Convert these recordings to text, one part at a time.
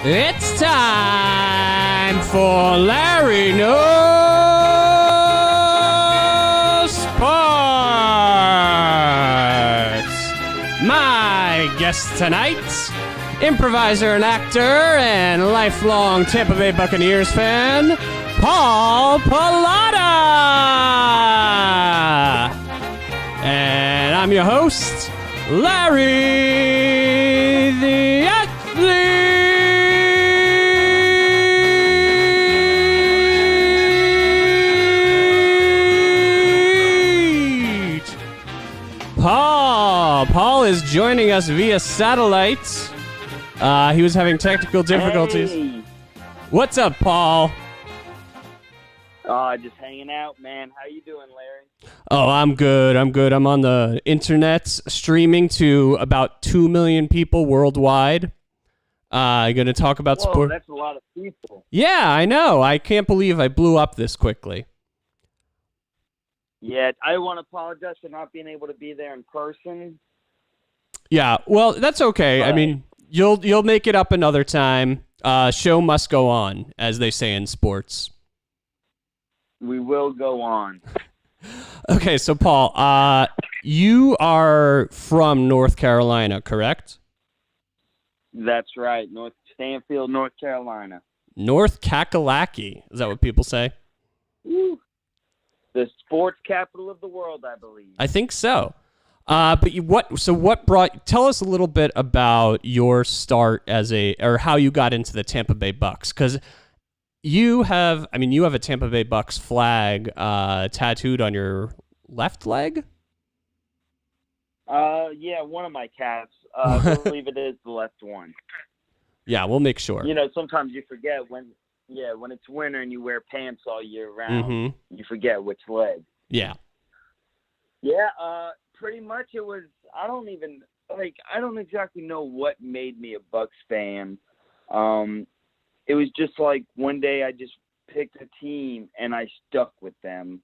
It's time for Larry Knows Sports. My guest tonight, improviser and actor and lifelong Tampa Bay Bucaneers fan, Paul Pallotta. And I'm your host, Larry the Athlete. Paul is joining us via satellite. He was having technical difficulties. Hey. What's up, Paul? Just hanging out, man. How you doing, Larry? Oh, I'm good. I'm on the internet streaming to about 2 million people worldwide. I'm going to talk about Whoa, sport. That's a lot of people. Yeah, I know. I can't believe I blew up this quickly. Yeah, I want to apologize for not being able to be there in person. Yeah, well, that's okay. I mean, you'll make it up another time. Show must go on, as they say in sports. We will go on. Okay, so Paul, you are from North Carolina, correct? That's right, North Stanfield, North Carolina. North Kakalaki, is that what people say? Woo. The sports capital of the world, I believe. I think so. But tell us a little bit about your start or how you got into the Tampa Bay Bucks, because you have a Tampa Bay Bucks flag tattooed on your left leg. Yeah, one of my cats. I believe it is the left one. Yeah, we'll make sure. You know, sometimes you forget when it's winter and you wear pants all year round, you forget which leg. Yeah. Yeah, pretty much it was, I don't exactly know what made me a Bucks fan. It was just like one day I just picked a team and I stuck with them.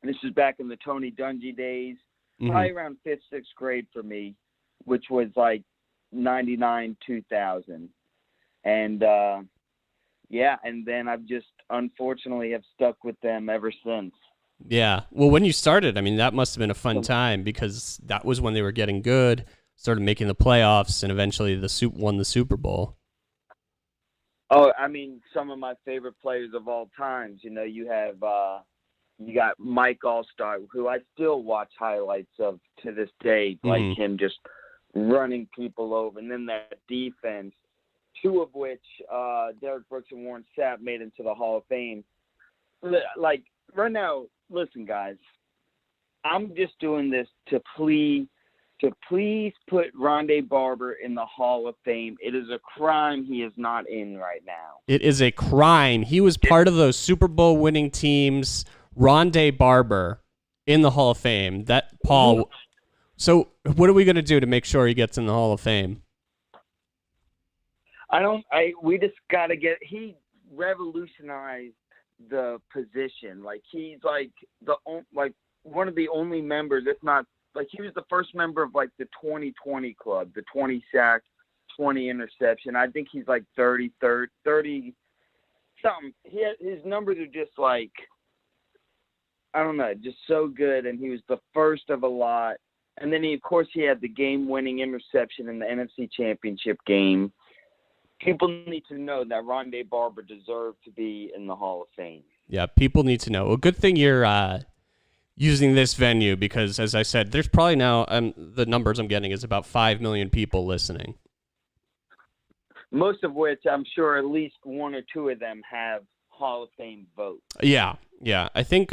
This was back in the Tony Dungy days, probably around 5th, 6th grade for me, which was like 99, 2000. And, and then I've just unfortunately have stuck with them ever since. Yeah. Well, when you started, that must have been a fun time, because that was when they were getting good, started making the playoffs, and eventually won the Super Bowl. Oh, some of my favorite players of all times. You know, you got Mike Allstar, who I still watch highlights of to this day, like him just running people over. And then that defense, two of which, Derek Brooks and Warren Sapp, made into the Hall of Fame. Like, right now, listen, guys, I'm just doing this to please put Rondé Barber in the Hall of Fame. It is a crime he is not in right now. It is a crime. He was part of those Super Bowl winning teams. Rondé Barber in the Hall of Fame. Paul. So what are we going to do to make sure he gets in the Hall of Fame? We just got to he revolutionized the position. Like, he's like one of the only members, if not, like, he was the first member of like the 20-20 club, the 20 sack, 20 interception. I think he's like 30 something. His numbers are just like, I don't know, just so good. And he was the first of a lot. And then he had the game-winning interception in the NFC Championship game. People need to know that Rondé Barber deserved to be in the Hall of Fame. Yeah, people need to know. Well, good thing you're using this venue, because, as I said, there's probably now, the numbers I'm getting is about 5 million people listening. Most of which I'm sure at least one or two of them have Hall of Fame votes. Yeah. I think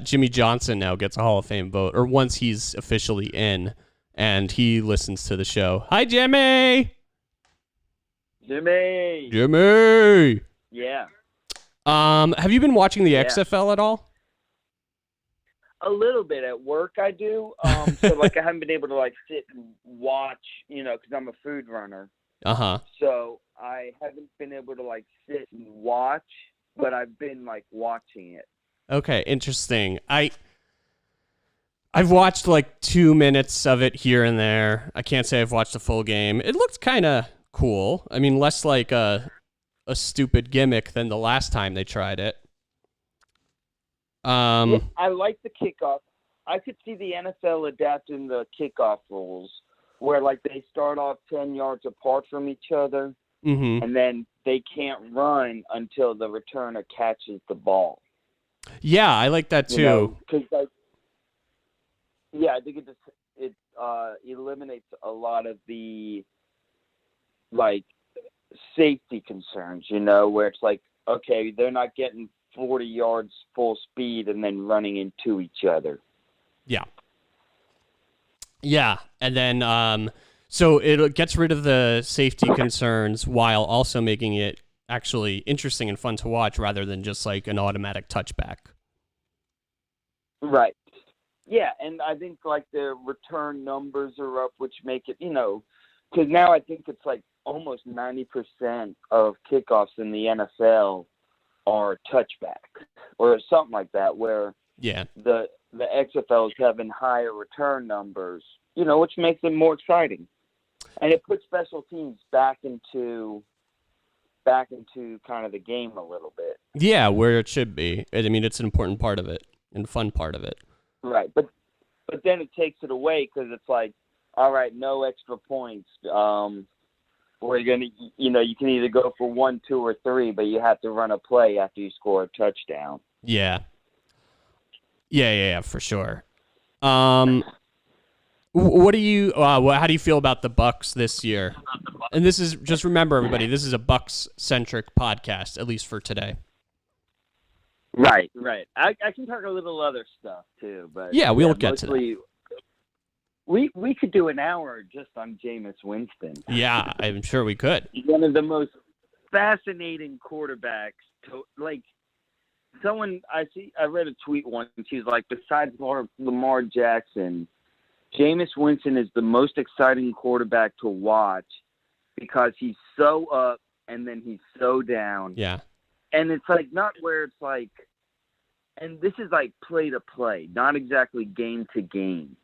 Jimmy Johnson now gets a Hall of Fame vote, or once he's officially in, and he listens to the show. Hi, Jimmy! Jimmy! Yeah. Have you been watching the XFL at all? A little bit at work, I do. So, like, I haven't been able to, like, sit and watch, because I'm a food runner. So I haven't been able to, like, sit and watch, but I've been, like, watching it. Okay, interesting. I've watched like 2 minutes of it here and there. I can't say I've watched the full game. It looked kind of cool. I mean, less like a stupid gimmick than the last time they tried it. Yeah, I like the kickoff. I could see the NFL adapting the kickoff rules where, like, they start off 10 yards apart from each other, and then they can't run until the returner catches the ball. Yeah, I like that too. Because, like, yeah, I think it eliminates a lot of the, like, safety concerns, where it's like, okay, they're not getting 40 yards full speed and then running into each other. Yeah. Yeah, and then so it gets rid of the safety concerns while also making it actually interesting and fun to watch rather than just like an automatic touchback. Right. Yeah, and I think like the return numbers are up, which make it, because now I think it's like almost 90% of kickoffs in the NFL are touchback or something like that, where the XFL is having higher return numbers, which makes it more exciting, and it puts special teams back into kind of the game a little bit. Yeah, where it should be. I mean, it's an important part of it and fun part of it. Right, but then it takes it away because it's like, all right, no extra points. We're gonna, you can either go for 1, 2, or 3, but you have to run a play after you score a touchdown. Yeah, for sure. What do you? How do you feel about the Bucs this year? And this is just remember, everybody, this is a Bucs centric podcast, at least for today. Right. I can talk a little other stuff too, but we'll get to that. We could do an hour just on Jameis Winston. Yeah, I'm sure we could. He's one of the most fascinating quarterbacks. I read a tweet once. She's like, besides Lamar Jackson, Jameis Winston is the most exciting quarterback to watch because he's so up and then he's so down. Yeah. And it's like not where it's like, and this is like play to play, not exactly game to game.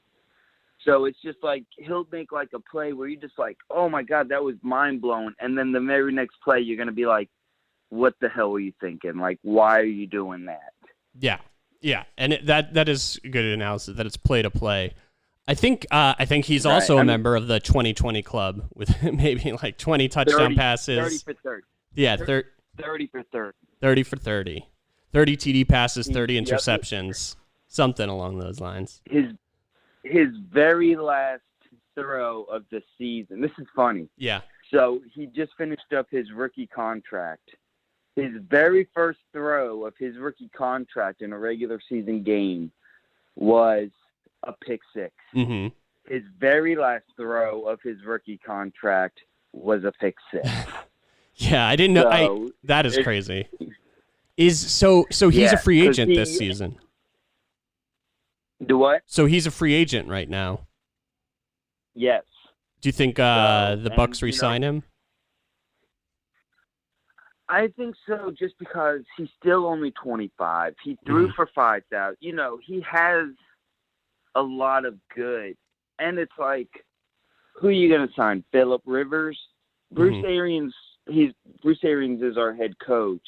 So it's just like he'll make like a play where you're just like, oh my God, that was mind blowing. And then the very next play, you're going to be like, what the hell were you thinking? Like, why are you doing that? Yeah. And that is a good analysis that it's play to play. I think he's right. also a member of the 2020 club with maybe like 20 touchdown passes. 30 for 30. Yeah, 30 for 30. 30 for 30. 30 TD passes, 30 interceptions, something along those lines. His very last throw of the season. This is funny. Yeah. So he just finished up his rookie contract. His very first throw of his rookie contract in a regular season game was a pick six. Mm-hmm. His very last throw of his rookie contract was a pick six. Yeah, I didn't know. That is crazy. So he's a free agent this season. Do what? So he's a free agent right now. Yes. Do you think the Bucs re-sign him? I think so, just because he's still only 25. He threw for 5,000. He has a lot of good. And it's like, who are you going to sign? Phillip Rivers? Bruce Arians is our head coach.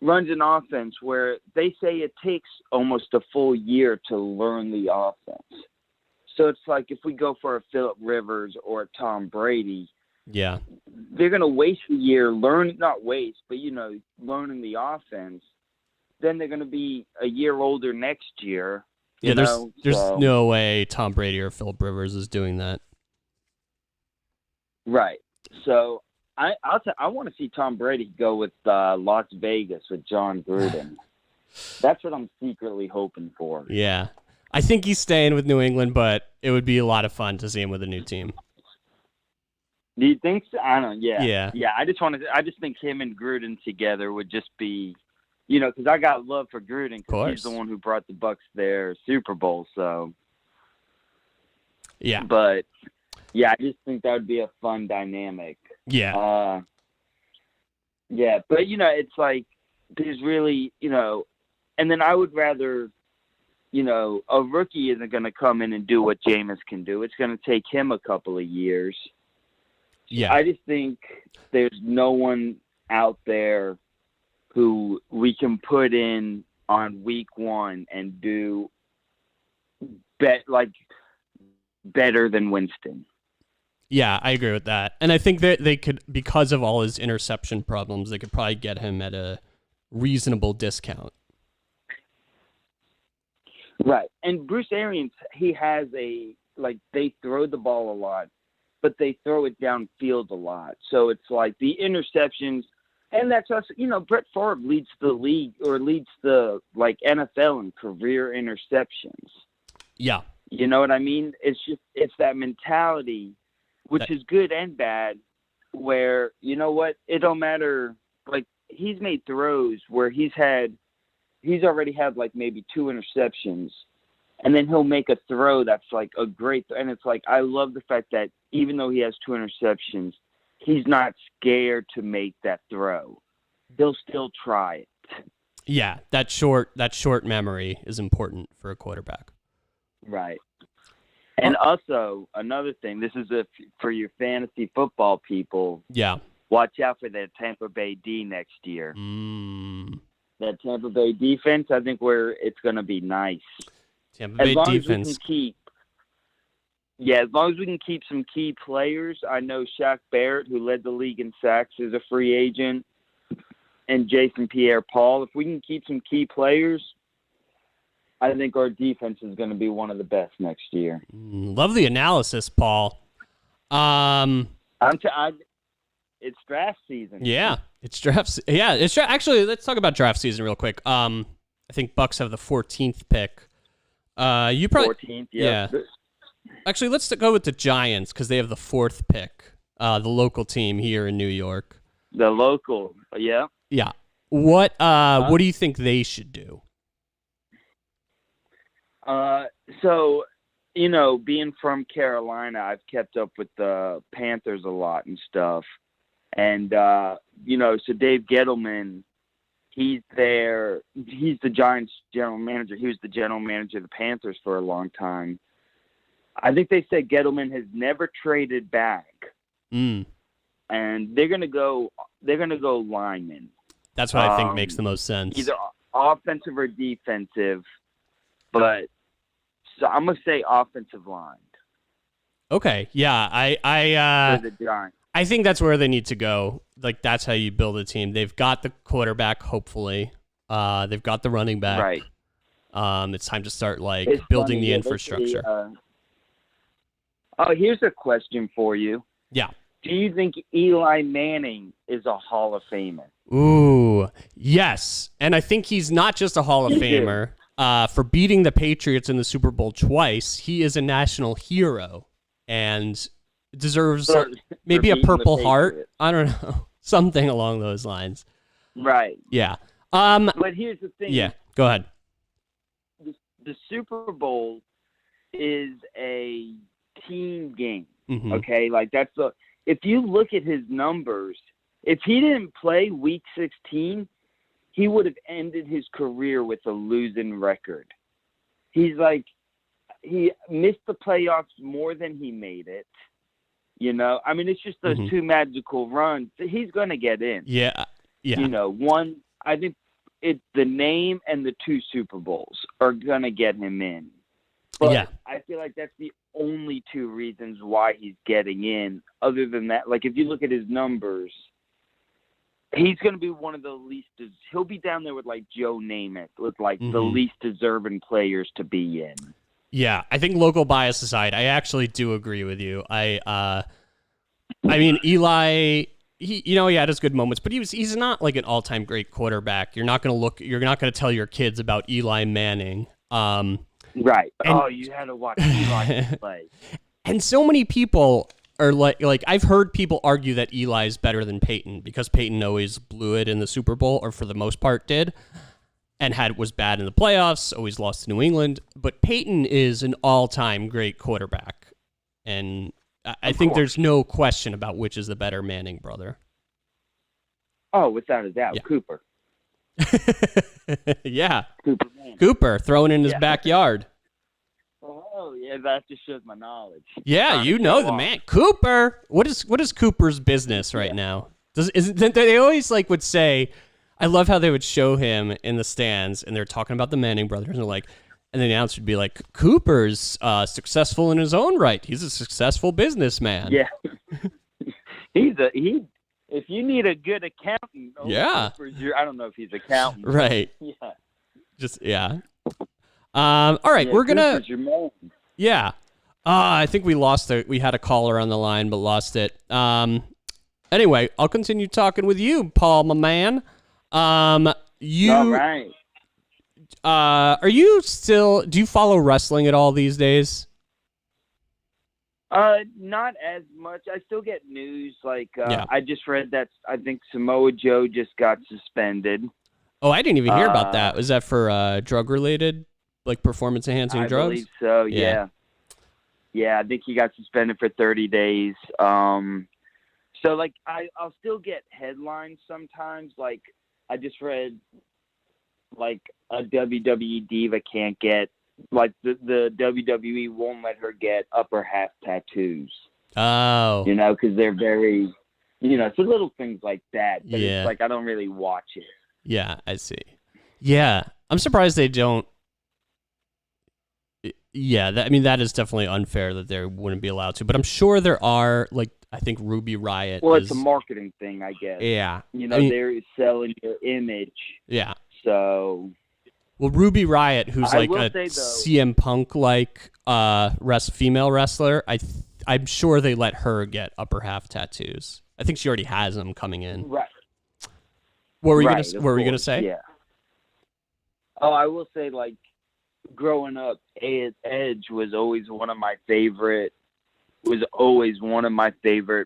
Runs an offense where they say it takes almost a full year to learn the offense. So it's like if we go for a Phillip Rivers or a Tom Brady, they're going to waste a year learning the offense. Then they're going to be a year older next year. There's no way Tom Brady or Phillip Rivers is doing that. Right. So I want to see Tom Brady go with Las Vegas with John Gruden. That's what I'm secretly hoping for. Yeah. I think he's staying with New England, but it would be a lot of fun to see him with a new team. Do you think so? I don't know. Yeah. Yeah. I just think him and Gruden together would just be, because I got love for Gruden because he's the one who brought the Bucs their Super Bowl. So. Yeah. But yeah, I just think that would be a fun dynamic. Yeah. Yeah, but it's like there's really, and then I would rather, a rookie isn't going to come in and do what Jameis can do. It's going to take him a couple of years. Yeah. I just think there's no one out there who we can put in on week 1 and do better than Winston. Yeah, I agree with that. And I think that they could, because of all his interception problems, they could probably get him at a reasonable discount. Right. And Bruce Arians, he has they throw the ball a lot, but they throw it downfield a lot. So it's like the interceptions, and that's us. Brett Favre leads the league, or leads the NFL in career interceptions. Yeah. You know what I mean? It's that mentality, which is good and bad, where, you know what, it don't matter. Like, he's made throws where he's already had maybe 2 interceptions, and then he'll make a throw that's a great, and it's I love the fact that even though he has 2 interceptions, he's not scared to make that throw. He'll still try it. Yeah, that short memory is important for a quarterback. Right. And also, another thing, this is for your fantasy football people. Yeah. Watch out for that Tampa Bay D next year. That Tampa Bay defense, I think it's going to be nice. Tampa Bay defense. As long as we can keep some key players. I know Shaq Barrett, who led the league in sacks, is a free agent, and Jason Pierre-Paul. If we can keep some key players, I think our defense is going to be one of the best next year. Love the analysis, Paul. It's draft season. Yeah, it's draft. Yeah, it's actually. Let's talk about draft season real quick. I think Bucks have the 14th pick. You probably 14th. Yeah. Actually, let's go with the Giants because they have the 4th pick. The local team here in New York. The local. Yeah. Yeah. What do you think they should do? So, being from Carolina, I've kept up with the Panthers a lot and stuff. And, so Dave Gettleman, he's there. He's the Giants general manager. He was the general manager of the Panthers for a long time. I think they said Gettleman has never traded back. And they're going to go lineman. That's what I think makes the most sense. Either offensive or defensive, but so I'm gonna say offensive line. Okay, yeah, For the Giants. I think that's where they need to go. That's how you build a team. They've got the quarterback, hopefully. They've got the running back. Right. It's time to start building the infrastructure. Here's a question for you. Yeah. Do you think Eli Manning is a Hall of Famer? Ooh, yes. And I think he's not just a Hall of Famer. For beating the Patriots in the Super Bowl twice, he is a national hero and deserves maybe a Purple Heart. I don't know. Something along those lines. Right. Yeah. But here's the thing. Yeah, go ahead. The Super Bowl is a team game. Mm-hmm. Okay? If you look at his numbers, if he didn't play Week 16, he would have ended his career with a losing record. He missed the playoffs more than he made it. I mean, it's just those 2 magical runs. He's going to get in. Yeah. Yeah. One, I think the name and the 2 Super Bowls are going to get him in. But yeah. I feel like that's the only 2 reasons why he's getting in. Other than that, if you look at his numbers, he's going to be one of the least. He'll be down there with Joe Namath, with the least deserving players to be in. Yeah, I think local bias aside, I actually do agree with you. I mean, Eli, he had his good moments, but he's not an all-time great quarterback. You're not going to tell your kids about Eli Manning. Right. You had to watch Eli play. And so many people are I've heard people argue that Eli's better than Peyton because Peyton always blew it in the Super Bowl, or for the most part did, and was bad in the playoffs, always lost to New England. But Peyton is an all-time great quarterback, and I think there's no question about which is the better Manning brother. Oh, without a doubt, yeah. Cooper. Yeah, Cooper throwing in his backyard. Oh Yeah, that just shows my knowledge. Yeah, you know the man, Cooper. What is Cooper's business right now? They always like would say, I love how they would show him in the stands and they're talking about the Manning brothers and they're like, and the announcer would be like, Cooper's successful in his own right. He's a successful businessman. Yeah, If you need a good accountant, Cooper's I don't know if he's accountant. Right. Yeah. Just all right, we're gonna. Cooper's your man. Yeah. I think we lost it. We had a caller on the line, but lost it. Anyway, I'll continue talking with you, Paul, my man. You. All right. Are you still? Do you follow wrestling at all these days? Not as much. I still get news. Like, I just read that I think Samoa Joe just got suspended. Oh, I didn't even hear about that. Was that for drug-related, like performance-enhancing drugs? I believe so. Yeah. Yeah, I think he got suspended for 30 days. So like, I'll still get headlines sometimes. Like, I just read, like, a WWE diva can't get. Like, the WWE won't let her get upper half tattoos. Oh. You know, because they're very, so little things like that. But it's like, I don't really watch it. Yeah, I see. Yeah, I'm surprised they don't. Yeah, that is definitely unfair that they wouldn't be allowed to. But I'm sure there are, like, I think Ruby Riott. Well, it's a marketing thing, I guess. Yeah. They're selling your image. Yeah. So. Well, Ruby Riott, who's like a CM Punk like female wrestler, I'm sure they let her get upper half tattoos. I think she already has them coming in. Right. What were you gonna say? Yeah. Oh, I will say, like, growing up, Edge was always one of my favorite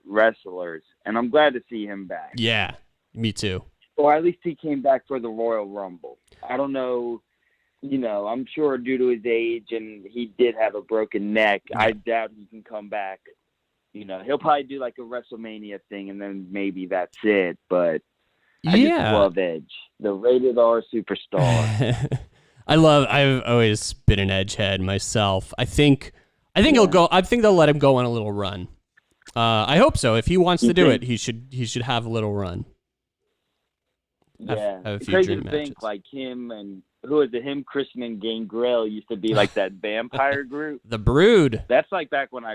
wrestlers, and I'm glad to see him back. Yeah, me too. Or at least he came back for the Royal Rumble. I don't know, I'm sure due to his age and he did have a broken neck, I doubt he can come back. He'll probably do like a WrestleMania thing and then maybe that's it. But I just love Edge, the rated R superstar. I've always been an Edge head myself. I think he'll go. I think they'll let him go on a little run. I hope so. If he wants to do it, he should have a little run. Yeah, have a few crazy dream to think matches. like him and who is it? Him, Christian and Gangrel used to be like that vampire group. The Brood. That's like back when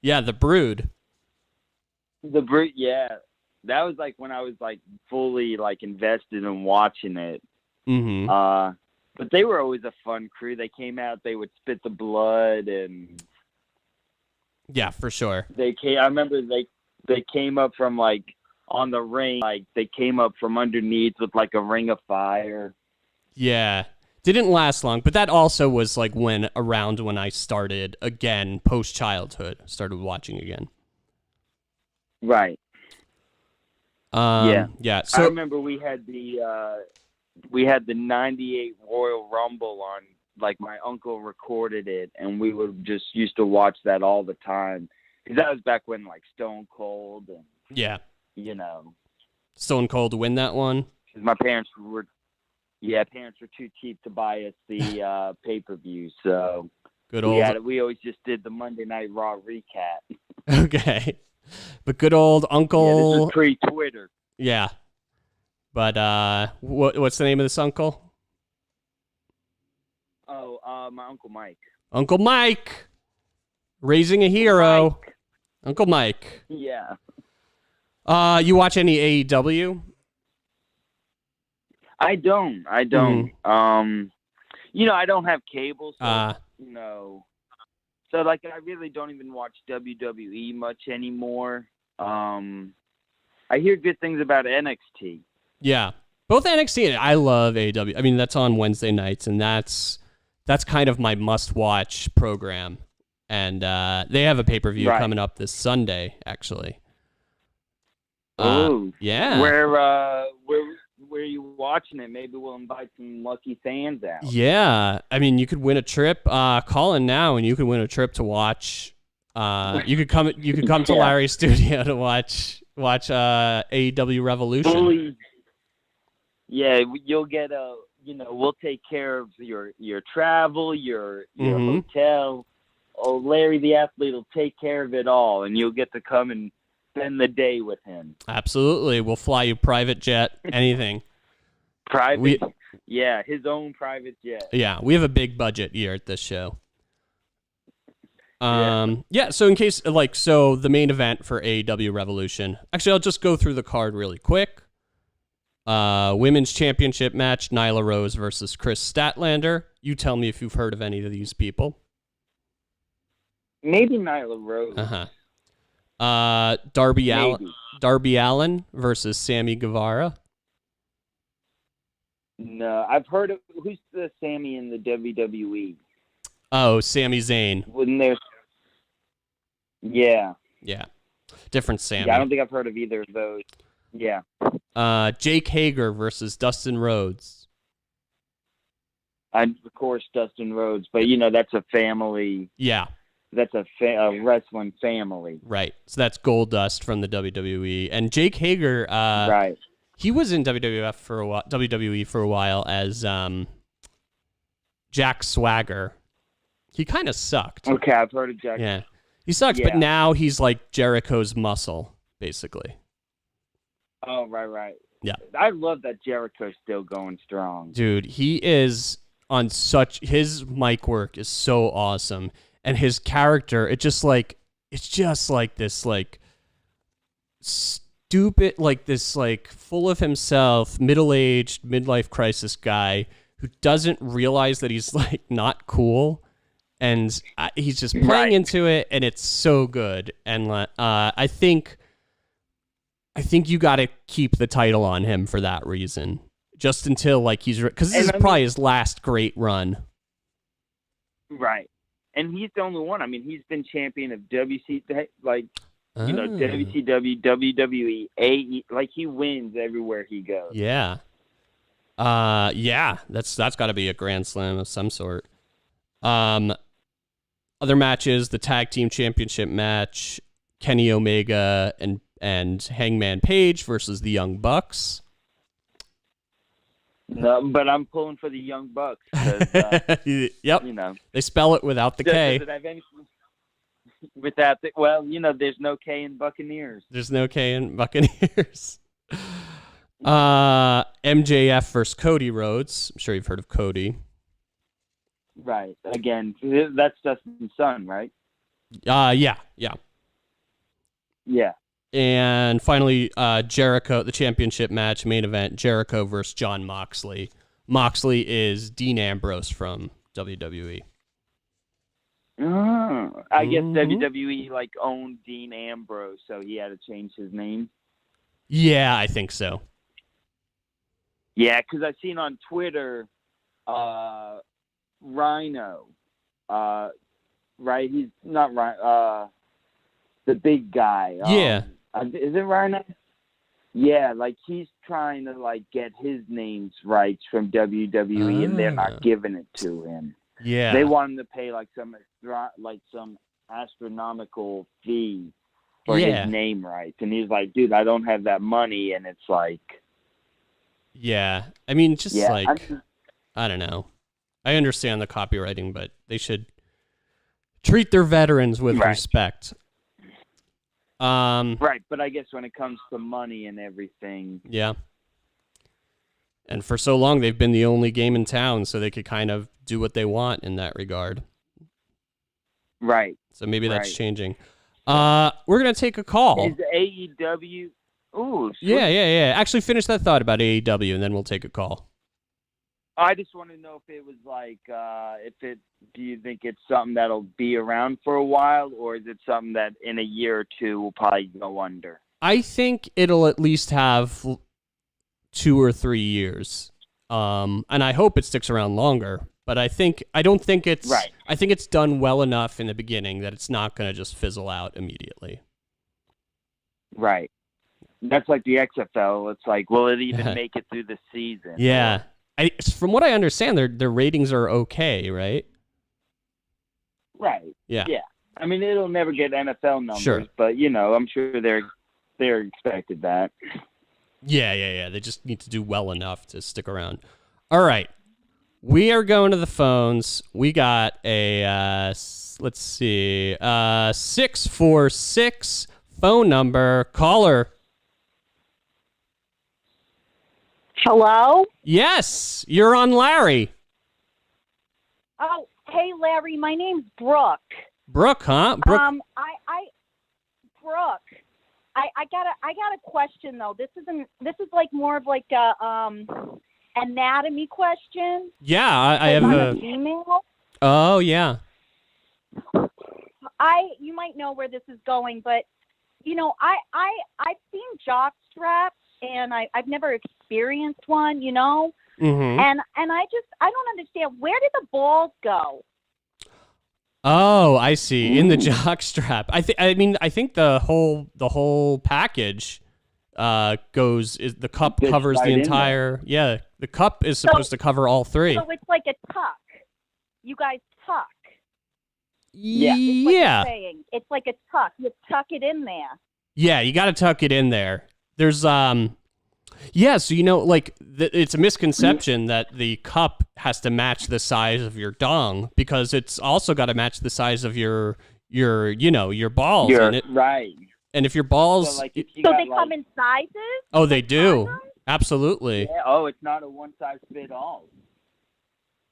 Yeah, the Brood. The Brood. Yeah, that was like when I was like fully like invested in watching it. Mm-hmm. But they were always a fun crew. They came out, they would spit the blood, and yeah, for sure. I remember they came up from like on the ring, like they came up from underneath with like a ring of fire. Yeah, didn't last long, but that also was like around when I started again post childhood, started watching again. Right. Yeah. So I remember we had the '98 Royal Rumble on. Like my uncle recorded it, and we would just used to watch that all the time because that was back when like Stone Cold and Stone Cold win that one. Because my parents were too cheap to buy us the pay-per-view, so good old. We always just did the Monday Night Raw recap. Okay, but good old Uncle. Yeah, this was pre-Twitter. Yeah, but what's the name of this uncle? Oh, my Uncle Mike. Uncle Mike, raising a hero. Uncle Mike. Yeah. You watch any AEW? I don't. I don't have cable, so so like I really don't even watch WWE much anymore. I hear good things about NXT. Yeah, both NXT and I love AEW. I mean, that's on Wednesday nights, and that's kind of my must-watch program. And they have a pay-per-view coming up this Sunday, actually. Oh, yeah. Where are you watching it? Maybe we'll invite some lucky fans out. Yeah, I mean, you could win a trip. Call in now, and you could win a trip to watch. You could come to Larry's studio to watch AEW Revolution. Yeah, you'll get we'll take care of your travel, your Mhm. hotel. Oh, Larry the athlete will take care of it all, and you'll get to come and spend the day with him. Absolutely. We'll fly you private jet, anything. Private, yeah, his own private jet. Yeah, we have a big budget here at this show. Yeah. So in case, so the main event for AEW Revolution, actually, I'll just go through the card really quick. Women's championship match, Nyla Rose versus Chris Statlander. You tell me if you've heard of any of these people. Maybe Nyla Rose. Darby Allin versus Sammy Guevara. No, I've heard of who's the Sammy in the WWE. Oh, Sami Zayn. Wasn't there? Yeah. Yeah. Different Sammy. Yeah, I don't think I've heard of either of those. Yeah. Jake Hager versus Dustin Rhodes. Of course, Dustin Rhodes, but that's a family. Yeah. That's a wrestling family. Right. So that's Goldust from the WWE. And Jake Hager, right. He was in WWE for a while as Jack Swagger. He kind of sucked. Okay, I've heard of Jack. Yeah. He sucks, but now he's like Jericho's muscle, basically. Oh, right. Yeah. I love that Jericho's still going strong. Dude, he is on his mic work is so awesome. And his character, it's just like this stupid, this full of himself, middle-aged, midlife crisis guy who doesn't realize that he's not cool. And he's just playing into it, and it's so good. And I think you got to keep the title on him for that reason, just until because this is probably his last great run. Right, and he's the only one. I mean, he's been champion of WCW, WWE, AE. He wins everywhere he goes. Yeah. That's got to be a Grand Slam of some sort. Other matches, the tag team championship match, Kenny Omega and Hangman Page versus the Young Bucks. No, but I'm pulling for the Young Bucks. Yep. They spell it without the K. Does it have any, there's no K in Buccaneers. There's no K in Buccaneers. MJF versus Cody Rhodes. I'm sure you've heard of Cody. Right. Again, that's Dustin's son, right? Yeah. Yeah. And finally, Jericho, the championship match, main event, Jericho versus Jon Moxley. Moxley is Dean Ambrose from WWE. I guess WWE owned Dean Ambrose, so he had to change his name. Yeah, I think so. Yeah, because I've seen on Twitter, Rhino, right? He's not Rhino. The big guy. Yeah. Is it Rhino? Yeah, he's trying to get his name's rights from WWE, and they're not giving it to him. Yeah. They want him to pay some astronomical fee for his name rights, and he's like, "Dude, I don't have that money," and it's like. Yeah, I mean, I don't know. I understand the copywriting, but they should treat their veterans with respect. Right, but I guess when it comes to money and everything. Yeah. And for so long, they've been the only game in town, so they could kind of do what they want in that regard. Right. So maybe that's changing. We're going to take a call. Is AEW... Ooh. Yeah. Actually, finish that thought about AEW, and then we'll take a call. I just want to know if it was do you think it's something that'll be around for a while, or is it something that in a year or two will probably go under? I think it'll at least have 2 or 3 years. And I hope it sticks around longer, but I don't think it's, I think it's done well enough in the beginning that it's not going to just fizzle out immediately. Right. That's like the XFL. It's will it even make it through the season? Yeah. From what I understand, their ratings are okay, right? Right. Yeah. Yeah. I mean, it'll never get NFL numbers, but I'm sure they're expected that. Yeah. They just need to do well enough to stick around. All right. We are going to the phones. We got a, let's see, 646 phone number. Caller. Hello? Yes, you're on Larry. Oh, hey, Larry. My name's Brooke. Brooke, huh? Brooke. Brooke. I got a question though. This is like more of like a anatomy question. Yeah, I have I'm a. a female. Oh yeah. You might know where this is going, but you know, I've seen jock straps and I've never experienced one, you know? Mm-hmm. And I don't understand, where did the balls go? Oh, I see. In the jock strap. I think the whole package goes is the cup Fits covers right the in entire. Yeah, the cup is supposed to cover all three. So it's like a tuck. You guys tuck. Yeah. It's like Yeah. you're saying. It's like a tuck. You tuck it in there. Yeah, you got to tuck it in there. There's yeah, so you know, like it's a misconception that the cup has to match the size of your dong because it's also got to match the size of your balls. Right. And if your balls, So, like, if you So got, they come in sizes? oh, they do, condoms? absolutely. Yeah, oh, it's not a one-size-fit-all.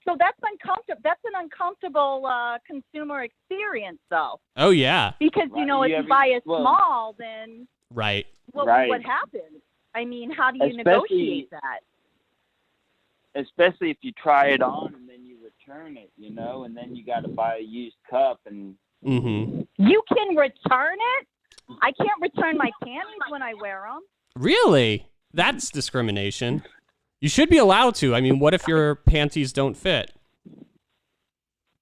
So that's uncomfortable. That's an uncomfortable consumer experience, though. Oh yeah, Because, you Right. know, if you buy a small, then right. what Right. happens? I mean, how do you Especially- negotiate that? Especially if you try it on and then you return it, you know, and then you got to buy a used cup and Mm-hmm. You can return it? I can't return my panties when I wear them. Really? That's discrimination. You should be allowed to. I mean, what if your panties don't fit?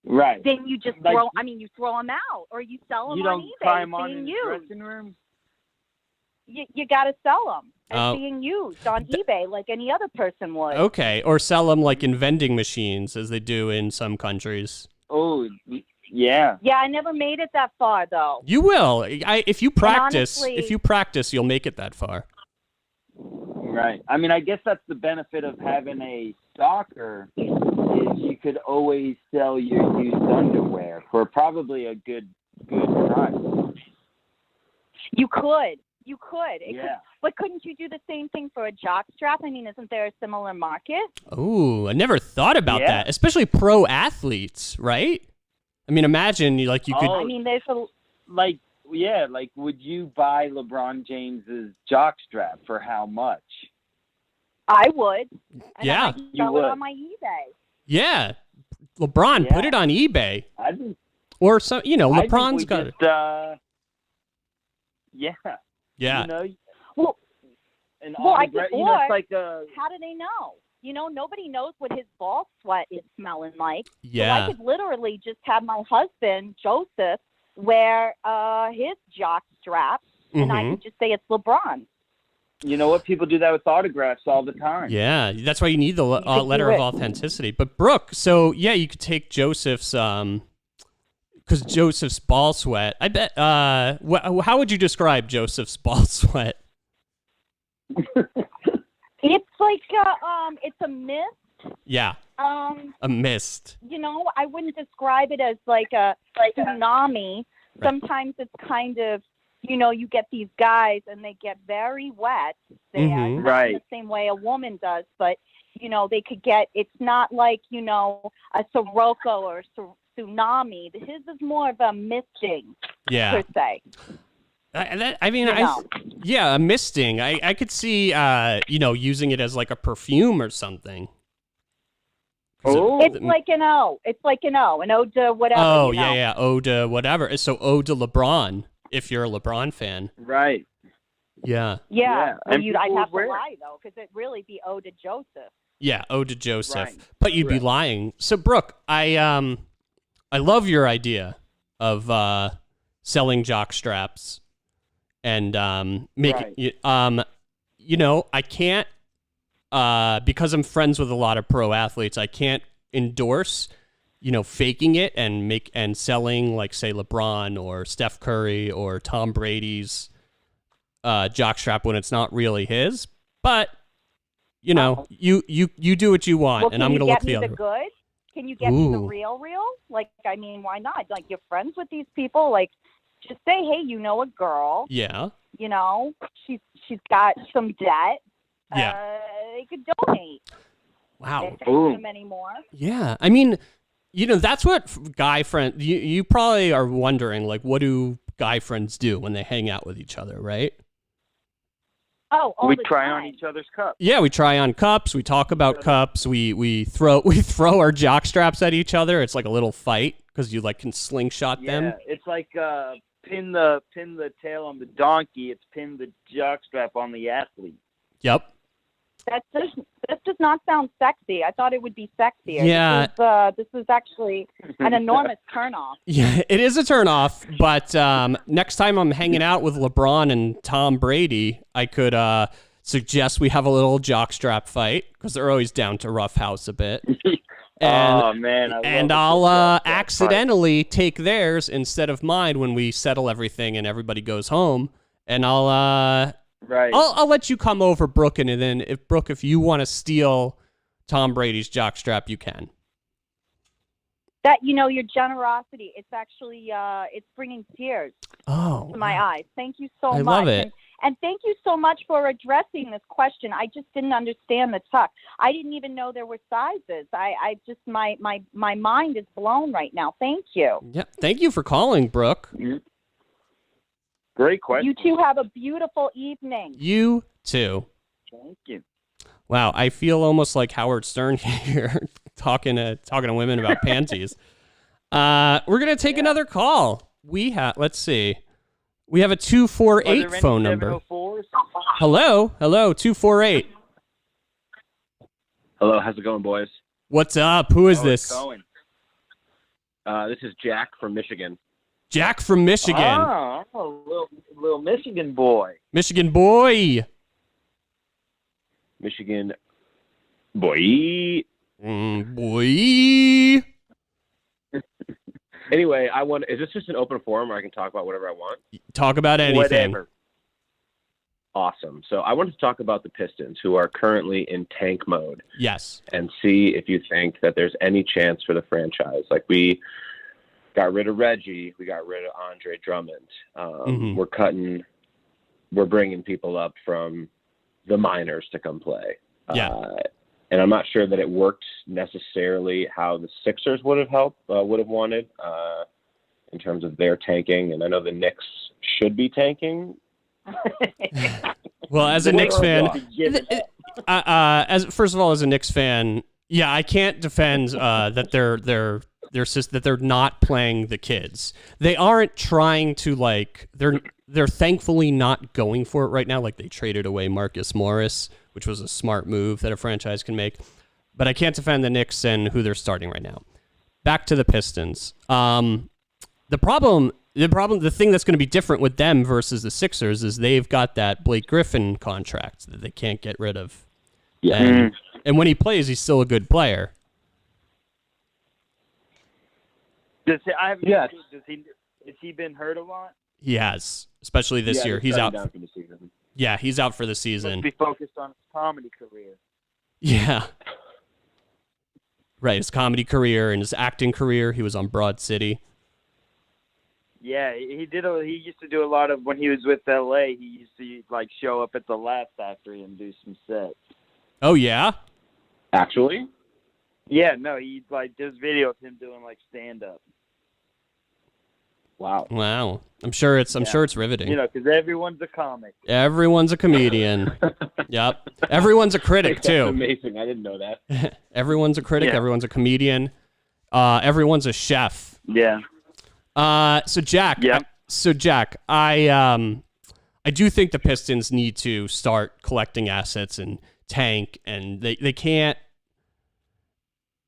right. Then you just Like- you throw them out or you sell them You on don't eBay try as them on being in the used. dressing room. You got to sell them as Oh. being used on eBay like any other person would. Okay, or sell them like in vending machines as they do in some countries. Oh, yeah. Yeah, I never made it that far though. You will. If you practice, honestly- you'll make it that far. Right. I mean, I guess that's the benefit of having a stalker is you could always sell your used underwear for probably a good price. You could. Yeah. But couldn't you do the same thing for a jock strap? I mean, isn't there a similar market? Oh, I never thought about Yeah. that. Especially pro athletes, right? I mean, imagine you could. Oh. I mean, there's a Like, yeah, like would you buy LeBron James's jock strap for how much? I would. And Yeah. I might You sell would. it on my eBay. Yeah, LeBron, Yeah. put it on eBay I think or some. You know, I think LeBron's we got it. just, yeah. Yeah. You know, Well, an Well, I autograph, could- you know, or- it's like a how do they know? You know, nobody knows what his ball sweat is smelling like. Yeah. So I could literally just have my husband, Joseph, wear his jock strap, and I Mhm. could just say it's LeBron. You know what? People do that with autographs all the time. Yeah, that's why you need the You could letter do of it. authenticity. But Brooke, so yeah, you could take Joseph's because Joseph's ball sweat. I bet. How would you describe Joseph's ball sweat? It's like it's a mist. Yeah, a mist. You know, I wouldn't describe it as like a tsunami. Right. Sometimes it's kind of, you know, you get these guys and they get very wet. They are Mhm. not Right. the same way a woman does, but you know, they could get. It's not like, you know, a Sirocco or tsunami. His is more of a misting Yeah. per se. I know. yeah, a misting. I could see using it as like a perfume or something. 'Cause Oh. It's like an O. It's like an ode to whatever. Oh, you know. yeah, ode to whatever. So ode to LeBron, if you're a LeBron fan. Right. Yeah. Yeah, Yeah, well, and I'd people have to wear it. lie though, because it'd really be ode to Joseph. Yeah, ode to Joseph. Right. But you'd be Correct. lying. So Brooke, I love your idea of selling jock straps and making I can't because I'm friends with a lot of pro athletes, I can't endorse faking it and selling like say LeBron or Steph Curry or Tom Brady's jockstrap when it's not really his. But you know, you do what you want, Well, and I'm going to look the Can you other get me way. the good? Can you get me the Ooh. real? Like, I mean, why not? Like, you're friends with these people. Like, just say, hey, you know a girl. Yeah. You know, she's got some debt. Yeah. They could donate. Wow. They don't need them anymore. Yeah. I mean, you know, that's what guy friend. You probably are wondering, like, what do guy friends do when they hang out with each other, right? Oh, all we the try time. on each other's cups. Yeah, we try on cups. We talk about cups. We throw our jock straps at each other. It's like a little fight because you like can slingshot them. Yeah, it's like pin the tail on the donkey. It's pin the jockstrap on the athlete. Yep. This does not sound sexy. I thought it would be sexier. Yeah. This is actually an enormous turnoff. Yeah, it is a turnoff. But next time I'm hanging out with LeBron and Tom Brady, I could suggest we have a little jockstrap fight because they're always down to roughhouse a bit. And, oh man! I'll accidentally take theirs instead of mine when we settle everything and everybody goes home. And I'll let you come over, Brooke, and then if you want to steal Tom Brady's jockstrap, you can. That, you know, your generosity, it's actually it's bringing tears to my eyes. Thank you so much. I love it. And thank you so much for addressing this question. I just didn't understand the tuck. I didn't even know there were sizes. I just my mind is blown right now. Thank you. Yeah, thank you for calling, Brooke. Great question. You two have a beautiful evening. You too. Thank you. Wow, I feel almost like Howard Stern here, talking to women about panties. We're gonna take another call. Let's see. We have a 248 phone number. Hello, 248. Hello, how's it going, boys? What's up? Who is this? This is Jack from Michigan. Jack from Michigan. Oh, I'm a little Michigan boy. Michigan boy. Michigan boy. Boy. Anyway, is this just an open forum where I can talk about whatever I want? Talk about anything. Whatever. Awesome. So I wanted to talk about the Pistons, who are currently in tank mode. Yes. And see if you think that there's any chance for the franchise. Like, we got rid of Reggie. We got rid of Andre Drummond. We're bringing people up from the minors to come play. Yeah. And I'm not sure that it worked necessarily how the Sixers would have wanted in terms of their tanking. And I know the Knicks should be tanking. Well, as a Knicks fan, first of all, as a Knicks fan, yeah, I can't defend that they're not playing the kids. They aren't trying to they're thankfully not going for it right now. Like, they traded away Marcus Morris, which was a smart move that a franchise can make. But I can't defend the Knicks and who they're starting right now. Back to the Pistons. The thing that's going to be different with them versus the Sixers is they've got that Blake Griffin contract that they can't get rid of. Yeah. And when he plays, he's still a good player. Has he been hurt a lot? He has, especially this year. He's out. Down for the season. Yeah, he's out for the season. Be focused on his comedy career. Yeah. Right, his comedy career and his acting career. He was on Broad City. Yeah, he used to do a lot of, when he was with LA, he used to show up at the Laugh Factory and do some sets. Oh yeah? Actually? Yeah, no, there's video of him doing stand up. Wow. I'm sure it's riveting. You know, because everyone's a comic. Everyone's a comedian. Yep. Everyone's a critic too. That's amazing. I didn't know that. Everyone's a critic, everyone's a comedian. Everyone's a chef. Yeah. So Jack, I do think the Pistons need to start collecting assets and tank, and they can't.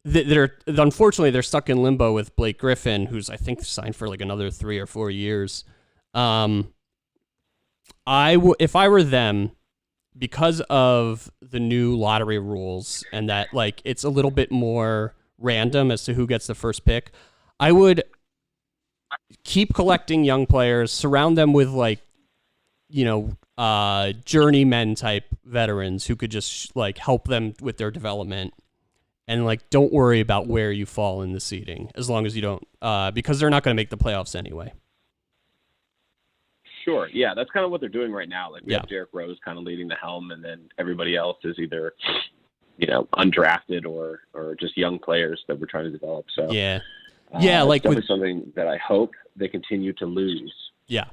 Unfortunately they're stuck in limbo with Blake Griffin, who's I think signed for another 3 or 4 years. If I were them, because of the new lottery rules and that it's a little bit more random as to who gets the first pick, I would keep collecting young players, surround them with journeyman type veterans who could just like help them with their development, and like don't worry about where you fall in the seeding as long as you don't, because they're not going to make the playoffs anyway. Sure. Yeah, that's kind of what they're doing right now. Like we Yeah. have Derrick Rose kind of leading the helm, and then everybody else is either, undrafted or just young players that we're trying to develop. So Yeah, it's like definitely something that I hope they continue to lose. yeah,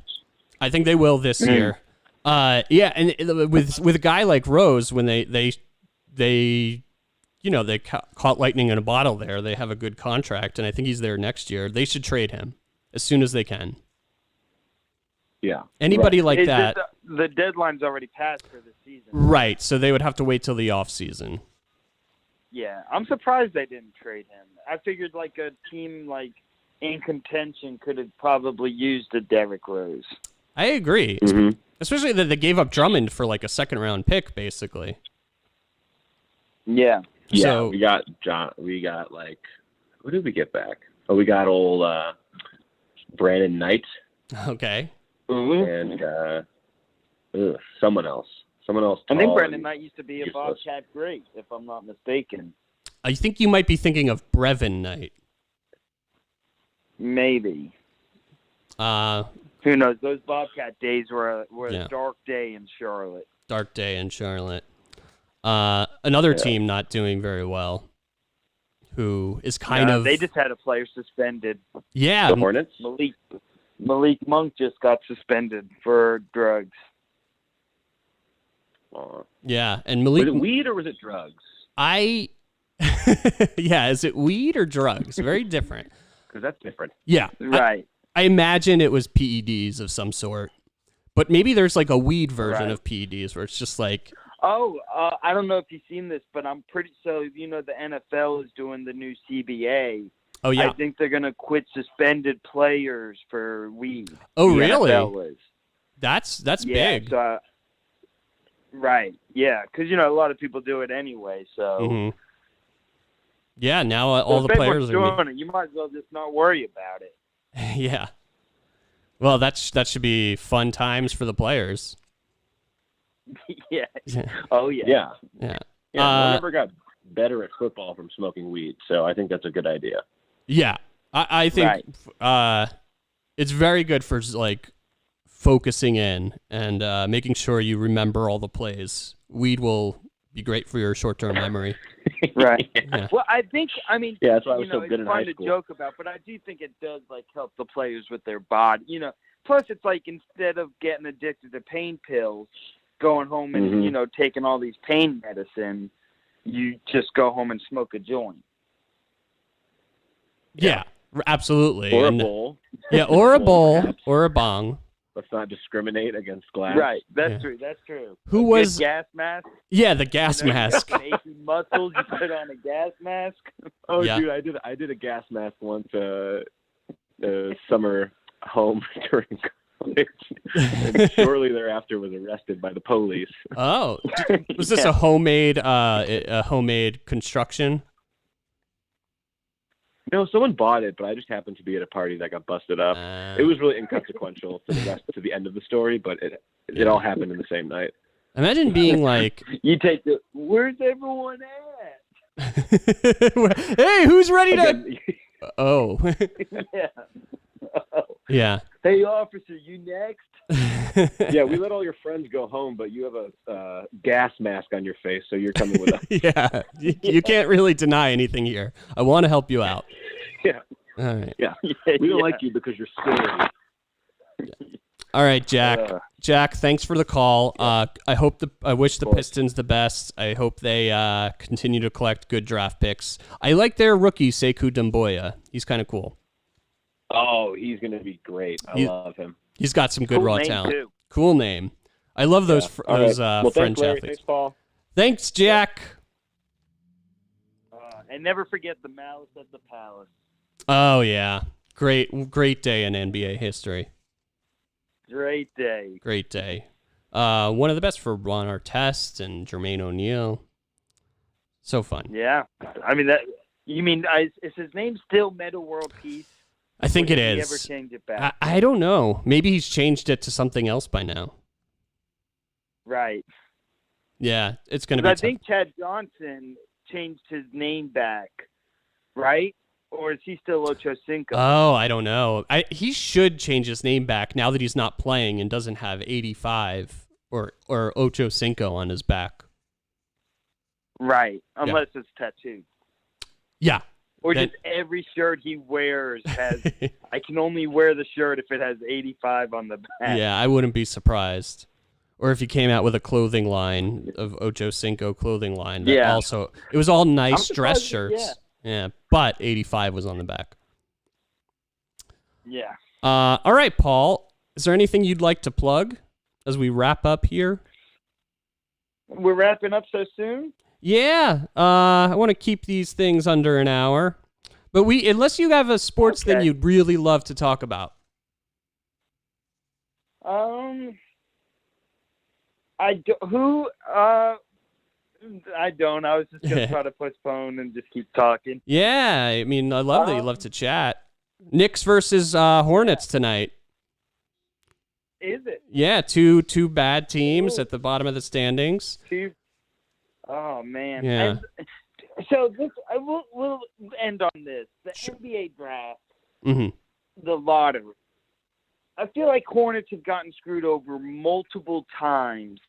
I think they will this year. Yeah, and with a guy like Rose, when they caught lightning in a bottle there. They have a good contract, and I think he's there next year. They should trade him as soon as they can. Yeah. Anybody like It's that. just, the deadline's already passed for the season. Right, so they would have to wait till the off season. Yeah, I'm surprised they didn't trade him. I figured like a team like in contention could have probably used a Derrick Rose. I agree. Mhm. Especially that they gave up Drummond for like a second round pick, basically. Yeah. Yeah, So- we got John. We got like, who did we get back? Oh, we got old Brandon Knight Okay. and someone else. Someone else. I think tall Brandon and Knight used to be a useless. Bobcat great, if I'm not mistaken. I think you might be thinking of Brevin Knight. Maybe. Uh, Who knows? Those Bobcat days were Yeah. a dark day in Charlotte. dark day in Charlotte. Another team not doing very well, who is kind of... They just had a player suspended. Yeah, The Hornets. Malik Monk just got suspended for drugs. yeah, and Was Malik... it weed or was it drugs? Yeah, is it weed or drugs? Very different. Because that's different. Yeah, Right. I imagine it was PEDs of some sort, but maybe there's like a weed version Right. of PEDs where it's just like, Oh, I don't know if you've seen this, but I'm pretty so the NFL is doing the new CBA. oh yeah, I think they're gonna quit suspended players for weed. oh The really? NFL is. That's Yeah, big. so, right. Yeah, because a lot of people do it anyway. So Mhm. Yeah, now So all if the players everyone's are. doing it, you might as well just not worry about it. Yeah. Well, that should be fun times for the players. Yeah. Yeah. Oh yeah. Yeah. Yeah. Yeah. No one Uh, ever got better at football from smoking weed, so I think that's a good idea. Yeah. I think it's very good for like focusing in and making sure you remember all the plays. Weed will be great for your short-term memory. Right. Yeah. Well, I think Yeah, that's why I was so good it's in fun high to school. joke about, but I do think it does help the players with their body. Plus it's like instead of getting addicted to pain pills, going home and Mhm. taking all these pain medicine, you just go home and smoke a joint. Yeah, absolutely. Or a And- bowl. Yeah, or a bowl perhaps. or a bong. Let's not discriminate against glass. Right. That's Yeah. true. That's true. Who A good was- gas mask? Yeah, the gas You know, mask. Aching muscles, you put on a gas mask. Oh, Yeah. dude, I did a gas mask once, summer home during college, and shortly thereafter was arrested by the police. Oh, was this Yeah. a homemade construction? No, someone bought it, but I just happened to be at a party that got busted up. It was really inconsequential to the end of the story, but it all happened in the same night. Imagine being like, You take where's everyone at? hey, who's ready to? Again, Oh, Yeah. yeah. Hey, officer, you next? yeah, we let all your friends go home, but you have a gas mask on your face, so you're coming with us. Yeah, you can't really deny anything here. I want to help you out. Yeah. All right. Yeah, we don't like you because you're silly. All right, Jack. Jack, thanks for the call. I wish the course. Pistons the best. I hope they continue to collect good draft picks. I like their rookie Sekou Doumbouya. He's kind of cool. Oh, he's gonna be great. I love him. He's got some good Cool raw name, talent. too. Cool name. I love those Yeah. All right. Well, French thanks, Larry. athletes. Thanks, Paul. Thanks, Jack. And never forget the malice at the palace. Oh yeah, great day in NBA history. Great day. Great day. One of the best for Ron Artest and Jermaine O'Neal. So fun. Yeah. I mean is his name still Meta World Peace? I think Or it did he is. ever change it back? I don't know. Maybe he's changed it to something else by now. Right. Yeah, it's going to be I tough. think Chad Johnson changed his name back, right? Or is he still Ocho Cinco? Oh, I don't know. He should change his name back now that he's not playing and doesn't have 85 or Ocho Cinco on his back. Right, unless it's tattooed. Yeah. Or just every shirt he wears has, I can only wear the shirt if it has 85 on the back. Yeah, I wouldn't be surprised. Or if he came out with a clothing line of Ocho Cinco clothing line. That also, it was all nice dress shirts. Yeah, but 85 was on the back. Yeah. All right, Paul. Is there anything you'd like to plug as we wrap up here? We're wrapping up so soon? Yeah. I want to keep these things under an hour. But unless you have a sports thing you'd really love to talk about. I don't. I was just gonna try to postpone and just keep talking. Yeah, I mean, I love that you love to chat. Knicks versus Hornets tonight. Is it? Yeah, two bad teams at the bottom of the standings. Oh man. Yeah. And so we'll end on this. The NBA draft. Mm-hmm. The lottery. I feel like Hornets have gotten screwed over multiple times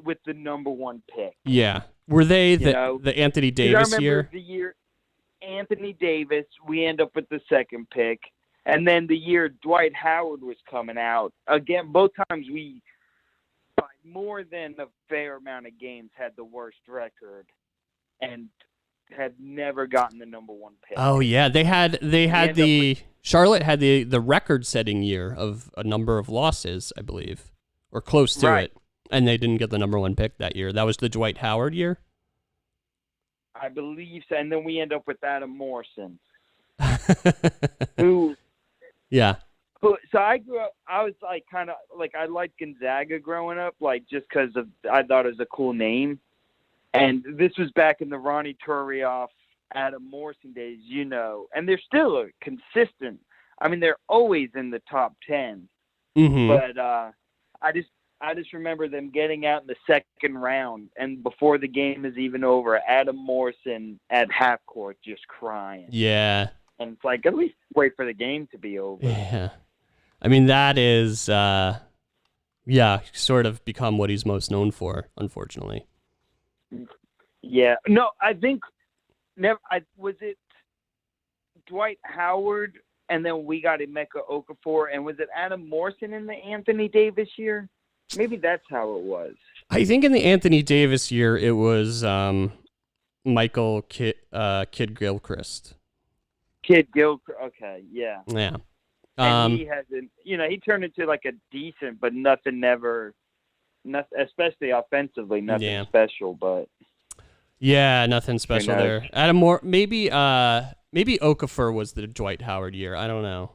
with the number one pick. Yeah. Were they the Anthony Davis I remember year? The year Anthony Davis, we end up with the second pick. And then the year Dwight Howard was coming out, again, both times we, by more than a fair amount of games, had the worst record and had never gotten the number one pick. Oh yeah, Charlotte had the record-setting year of a number of losses, I believe, or close to it, and they didn't get the number one pick that year. That was the Dwight Howard year, I believe so. And then we end up with Adam Morrison, who. Yeah. So I grew up. I was like kind of like I liked Gonzaga growing up, like just because I thought it was a cool name. And this was back in the Ronnie Turioff, Adam Morrison days, and they're still consistent. I mean, they're always in the top 10. Mm-hmm. But I just remember them getting out in the second round, and before the game is even over, Adam Morrison at half court just crying. Yeah. And it's like, at least wait for the game to be over. Yeah. I mean, that is, sort of become what he's most known for, unfortunately. Yeah. No, I think was it Dwight Howard, and then we got Emeka Okafor, and was it Adam Morrison in the Anthony Davis year? Maybe that's how it was. I think in the Anthony Davis year, it was Michael Kid Gilchrist. Kid Gilchrist. Okay, yeah. Yeah. And he hasn't, he turned into like a decent, but nothing, especially offensively, nothing special. But yeah, nothing special there. Adam Moore, maybe Okafor was the Dwight Howard year. I don't know.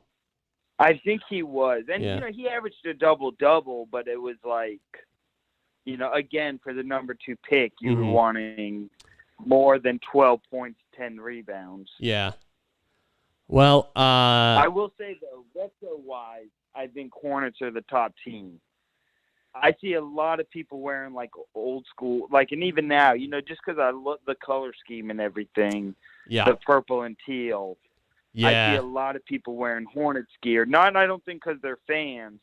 I think he was, and he averaged a double-double, but it was like, again for the number 2 pick, you were wanting more than 12 points, 10 rebounds. Yeah. Well, I will say though, retro-wise, I think Hornets are the top team. I see a lot of people wearing like old school, like, and even now, just because I love the color scheme and everything, the purple and teal. Yeah. I see a lot of people wearing Hornets gear. I don't think because they're fans,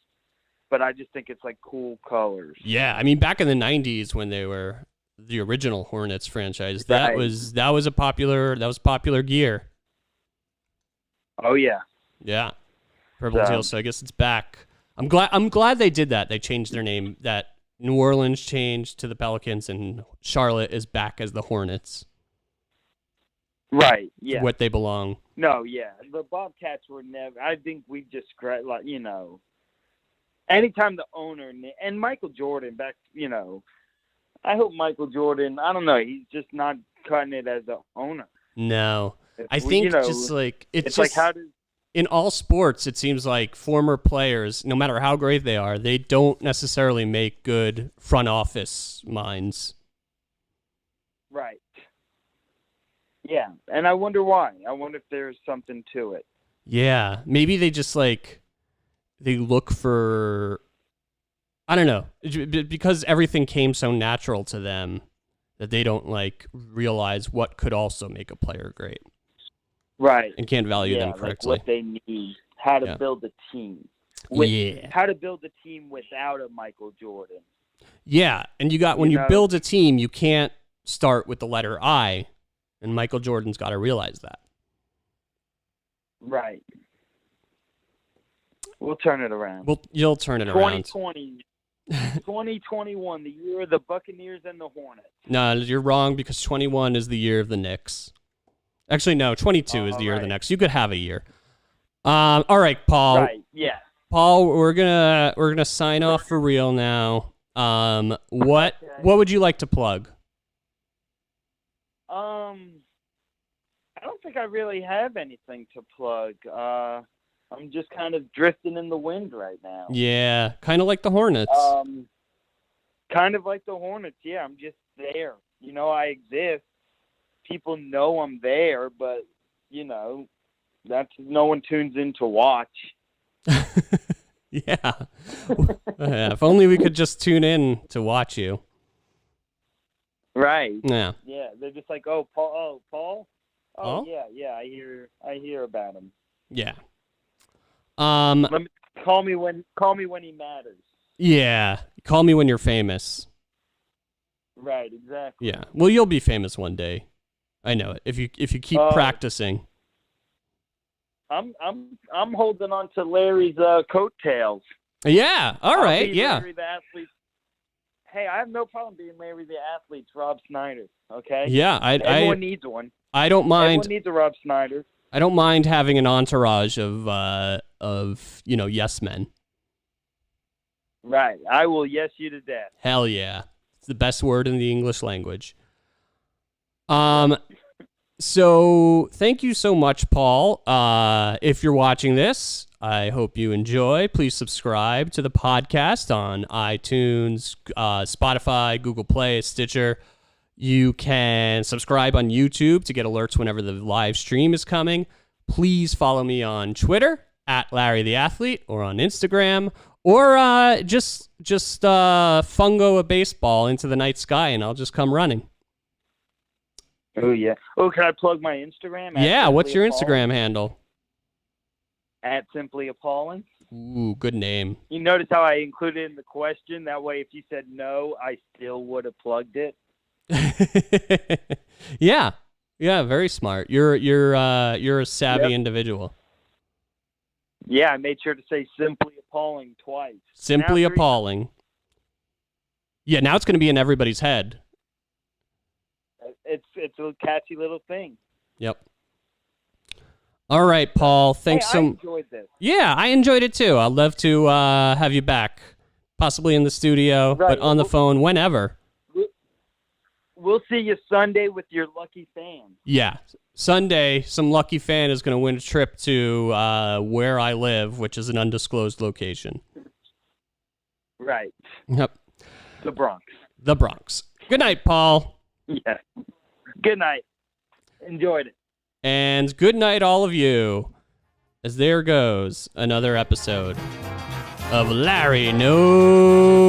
but I just think it's like cool colors. Yeah, I mean, back in the '90s when they were the original Hornets franchise, that was popular gear. Oh yeah. Yeah. Purple and teal, so I guess it's back. I'm glad they did that. They changed their name. That New Orleans changed to the Pelicans and Charlotte is back as the Hornets. Right, yeah. What they belong. No, yeah. The Bobcats were never, I think we just, like, anytime the owner, and Michael Jordan back, I hope Michael Jordan, I don't know, he's just not cutting it as the owner. No. I think just like, it's just, like how does, in all sports, it seems like former players, no matter how great they are, they don't necessarily make good front office minds. Right. Yeah, and I wonder why. I wonder if there's something to it. Yeah, maybe they just they look for I don't know, because everything came so natural to them that they don't like realize what could also make a player great. Right. And can't value them correctly. Like what they need, how to build a team. How to build a team without a Michael Jordan. Yeah, and when you build a team, you can't start with the letter I, and Michael Jordan's got to realize that. Right. We'll turn it around. You'll turn it around. 2021, the year of the Buccaneers and the Hornets. No, you're wrong because 21 is the year of the Knicks. Actually, no, 22 is the year of the Knicks. You could have a year. All right, Paul. Right. Yeah. Paul, we're gonna sign off for real now. What would you like to plug? I don't think I really have anything to plug. I'm just kind of drifting in the wind right now. Yeah, kind of like the Hornets. Kind of like the Hornets. Yeah, I'm just there. I exist. People know I'm there, but that's no one tunes in to watch. Yeah. If only we could just tune in to watch you. Right. Yeah. Yeah. They're just like, oh, Paul. Oh, oh? Yeah. I hear about him. Yeah. Call me when he matters. Yeah. Call me when you're famous. Right. Exactly. Yeah. Well, you'll be famous one day. I know it. If you keep practicing. I'm holding on to Larry's coattails. Yeah. All right. Yeah. Larry the Athlete. Hey, I have no problem being Larry the Athlete's Rob Snyder. Okay. Yeah. Everyone needs one. I don't mind. Everyone needs a Rob Snyder. I don't mind having an entourage of yes men. Right. I will yes you to death. Hell yeah. It's the best word in the English language. So thank you so much, Paul. If you're watching this, I hope you enjoy. Please subscribe to the podcast on iTunes, Spotify, Google Play, Stitcher. You can subscribe on YouTube to get alerts whenever the live stream is coming. Please follow me on Twitter at Larry the Athlete, or on Instagram, or just fungo a baseball into the night sky, and I'll just come running. Oh, yeah. Oh, can I plug my Instagram? Yeah, what's your Instagram handle? At Simply Appalling. Ooh, good name. You notice how I included it in the question? That way, if you said no, I still would have plugged it. Yeah, very smart. You're a savvy individual. Yeah, I made sure to say Simply Appalling twice. Simply Appalling. Yeah, now it's going to be in everybody's head. It's a catchy little thing. Yep. All right, Paul. Thanks I enjoyed this. Yeah, I enjoyed it too. I'd love to have you back, possibly in the studio, but on the phone whenever. We'll see you Sunday with your lucky fan. Yeah, Sunday, some lucky fan is going to win a trip to where I live, which is an undisclosed location. Right. Yep. The Bronx. The Bronx. Good night, Paul. Yeah. Good night. Enjoyed it. And good night, all of you. As there goes another episode of Larry Knows